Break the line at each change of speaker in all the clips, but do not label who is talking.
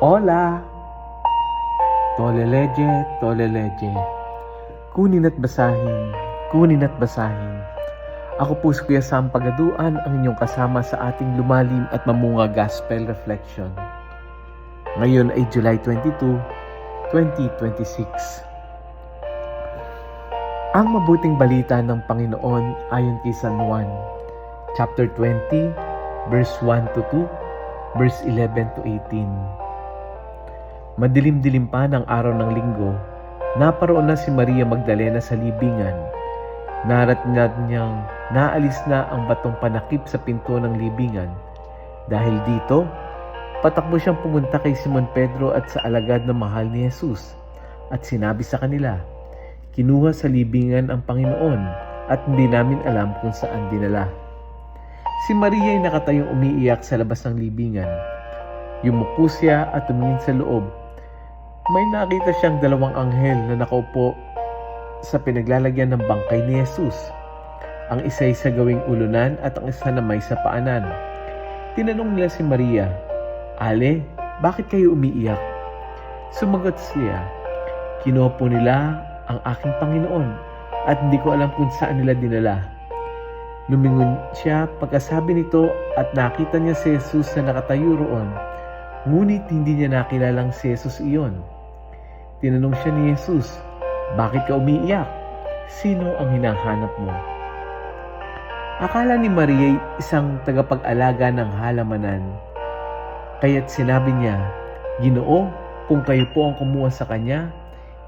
Hola! Toleleje, toleleje. Kunin at basahin, kunin at basahin. Ako po si Kuya Sam Pagaduan, ang inyong kasama sa ating lumalim at mamunga Gospel Reflection. Ngayon ay July 22, 2026. Ang mabuting balita ng Panginoon ayon kay San Juan, chapter 20, verse 1 to 2, verse 11 to 18. Madilim-dilim pa ng araw ng linggo, naparoon na si Maria Magdalena sa libingan. Naratnad niyang naalis na ang batong panakip sa pinto ng libingan. Dahil dito, patakbo siyang pumunta kay Simon Pedro at sa alagad na mahal ni Jesus at sinabi sa kanila, "Kinuha sa libingan ang Panginoon at hindi namin alam kung saan dinala." Si Maria ay nakatayong umiiyak sa labas ng libingan. Yumuko siya at tumingin sa loob. May nakita siyang dalawang anghel na nakaupo sa pinaglalagyan ng bangkay ni Jesus. Ang isa ay sa gawing ulunan at ang isa naman sa paanan. Tinanong nila si Maria, "Ale, bakit kayo umiiyak?" Sumagot siya, "Kinuha po nila ang aking Panginoon at hindi ko alam kung saan nila dinala." Lumingon siya pagkasabi nito at nakita niya si Jesus na nakatayo roon. Ngunit hindi niya nakilalang si Jesus iyon. Tinanong siya ni Jesus, "Bakit ka umiiyak? Sino ang hinahanap mo?" Akala ni Maria isang tagapag-alaga ng halamanan. Kaya't sinabi niya, "Ginoo, kung kayo po ang kumuha sa kanya,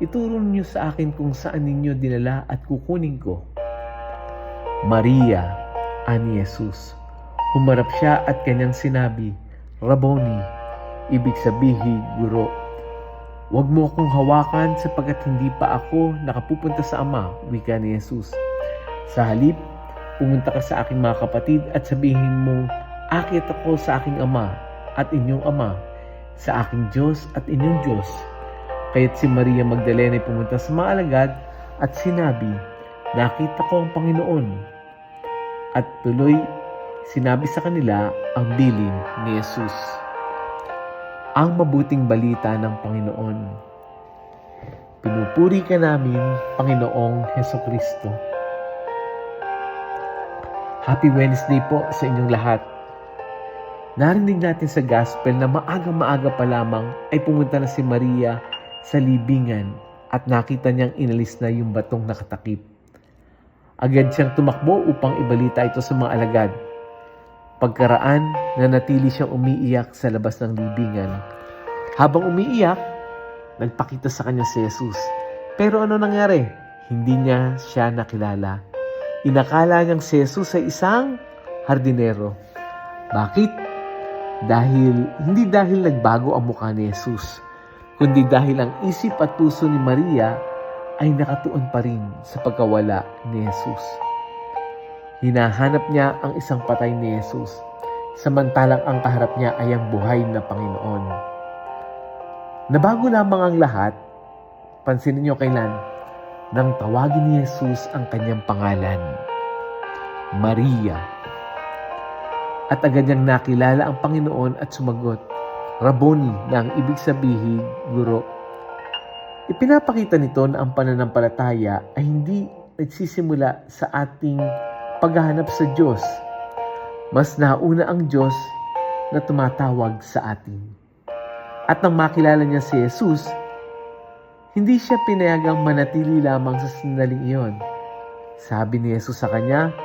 ituro niyo sa akin kung saan ninyo dinala at kukunin ko." "Maria," ani Jesus. Humarap siya at kanyang sinabi, "Rabboni," ibig sabihin, guro. "Huwag mo akong hawakan sapagkat hindi pa ako nakapupunta sa Ama," wika ni Jesus. "Sa halip, pumunta ka sa aking mga kapatid at sabihin mo, aakyat ako sa aking Ama at inyong Ama, sa aking Diyos at inyong Diyos." Kaya't si Maria Magdalena ay pumunta sa mga alagad at sinabi, "Nakita ko ang Panginoon." At tuloy sinabi sa kanila ang bilin ni Jesus. Ang mabuting balita ng Panginoon. Pinupuri ka namin, Panginoong Hesukristo. Happy Wednesday po sa inyong lahat. Narinig natin sa Gospel na maaga-maaga pa lamang ay pumunta na si Maria sa libingan at nakita niyang inalis na yung batong nakatakip. Agad siyang tumakbo upang ibalita ito sa mga alagad. Pagkaraan, nanatili siyang umiiyak sa labas ng libingan. Habang umiiyak, nagpakita sa kanya si Jesus. Pero ano nangyari? Hindi niya siya nakilala. Inakala niyang si Jesus ay isang hardinero. Bakit? Hindi dahil nagbago ang mukha ni Jesus, kundi dahil ang isip at puso ni Maria ay nakatuon pa rin sa pagkawala ni Jesus. Hinahanap niya ang isang patay ni Jesus, samantalang ang kaharap niya ay ang buhay na Panginoon. Nabago lamang ang lahat, pansinin niyo kailan, nang tawagin ni Jesus ang kanyang pangalan, Maria. At agad niyang nakilala ang Panginoon at sumagot, Rabboni, na ang ibig sabihin, guro. Ipinapakita nito na ang pananampalataya ay hindi nagsisimula sa ating paghahanap sa Diyos. Mas nauna ang Diyos na tumatawag sa atin. At nang makilala niya si Jesus, hindi siya pinayagang manatili lamang sa sandaling iyon. Sabi ni Jesus sa kanya,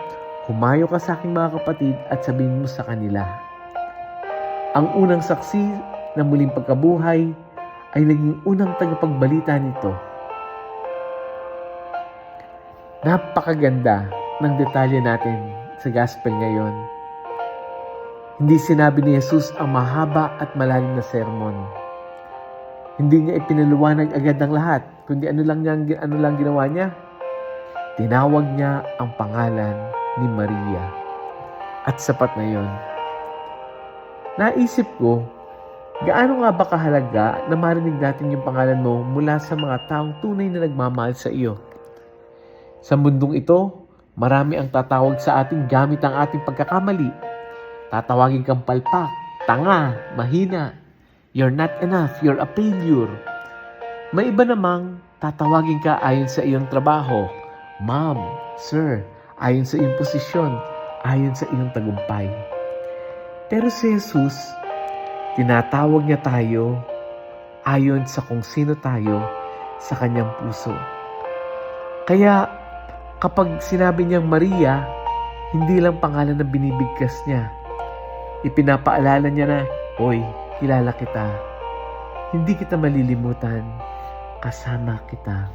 "Humayo ka sa aking mga kapatid at sabihin mo sa kanila." Ang unang saksi na muling pagkabuhay ay naging unang tagapagbalita nito. Napakaganda ng detalye natin sa Gospel ngayon. Hindi sinabi ni Jesus ang mahaba at malalim na sermon. Hindi niya ipinaluwanag agad ang lahat, kundi ano lang ginawa niya? Tinawag niya ang pangalan ni Maria. At sapat na yon. Naisip ko, gaano nga ba kahalaga na marinig natin yung pangalan mo mula sa mga taong tunay na nagmamahal sa iyo? Sa mundong ito, marami ang tatawag sa atin gamit ang ating pagkakamali. Tatawagin kang palpak, tanga, mahina, You're not enough. You're a failure. May iba namang tatawagin ka ayon sa iyong trabaho. Ma'am, sir, ayon sa iyong posisyon, ayon sa iyong tagumpay. Pero si Jesus, tinatawag niya tayo ayon sa kung sino tayo sa kanyang puso. Kaya kapag sinabi niyang Maria, hindi lang pangalan na binibigkas niya. Ipinapaalala niya na, "Hoy, kilala kita. Hindi kita malilimutan. Kasama kita."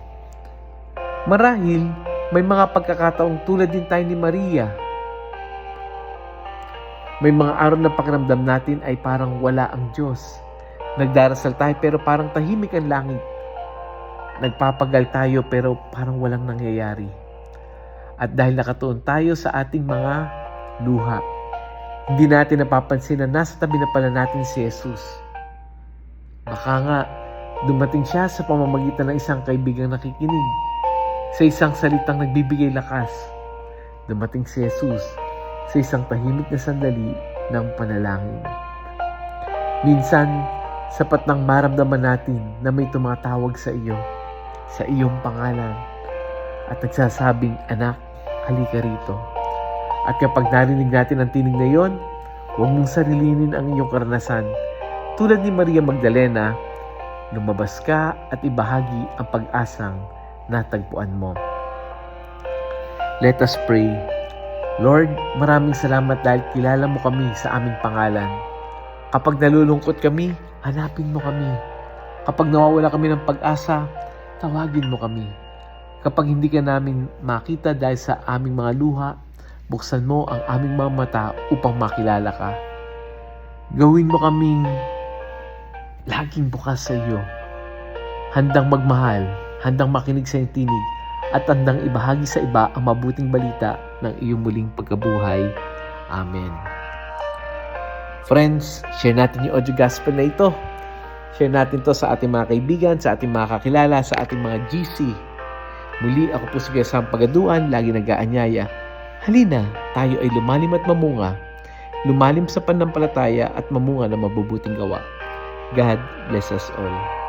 Marahil, may mga pagkakataong tulad din tayo ni Maria. May mga araw na pakiramdam natin ay parang wala ang Diyos. Nagdarasal tayo pero parang tahimik ang langit. Nagpapagal tayo pero parang walang nangyayari. At dahil nakatuon tayo sa ating mga luha, hindi natin napapansin na nasa tabi na pala natin si Jesus. Baka nga, dumating siya sa pamamagitan ng isang kaibigang nakikinig, sa isang salitang nagbibigay lakas. Dumating si Jesus sa isang tahimik na sandali ng panalangin. Minsan, sapat nang maramdaman natin na may tumatawag sa iyo, sa iyong pangalan, at nagsasabing, "Anak, halika rito." At kapag narinig natin ang tinig na iyon, huwag mong sarilinin ang iyong karanasan. Tulad ni Maria Magdalena, lumabas ka at ibahagi ang pag-asang natagpuan mo. Let us pray. Lord, maraming salamat dahil kilala mo kami sa aming pangalan. Kapag nalulungkot kami, hanapin mo kami. Kapag nawawala kami ng pag-asa, tawagin mo kami. Kapag hindi ka namin makita dahil sa aming mga luha, buksan mo ang aming mga mata upang makilala ka. Gawin mo kaming laging bukas sa iyo. Handang magmahal, handang makinig sa iyong tinig, at handang ibahagi sa iba ang mabuting balita ng iyong muling pagkabuhay. Amen. Friends, share natin yung audio gospel na ito. Share natin to sa ating mga kaibigan, sa ating mga kakilala, sa ating mga GC. Muli, ako po si Kuya Sam Pagaduan, lagi nag-aanyaya. Halina, tayo ay lumalim at mamunga. Lumalim sa pananampalataya at mamunga ng mabubuting gawa. God bless us all.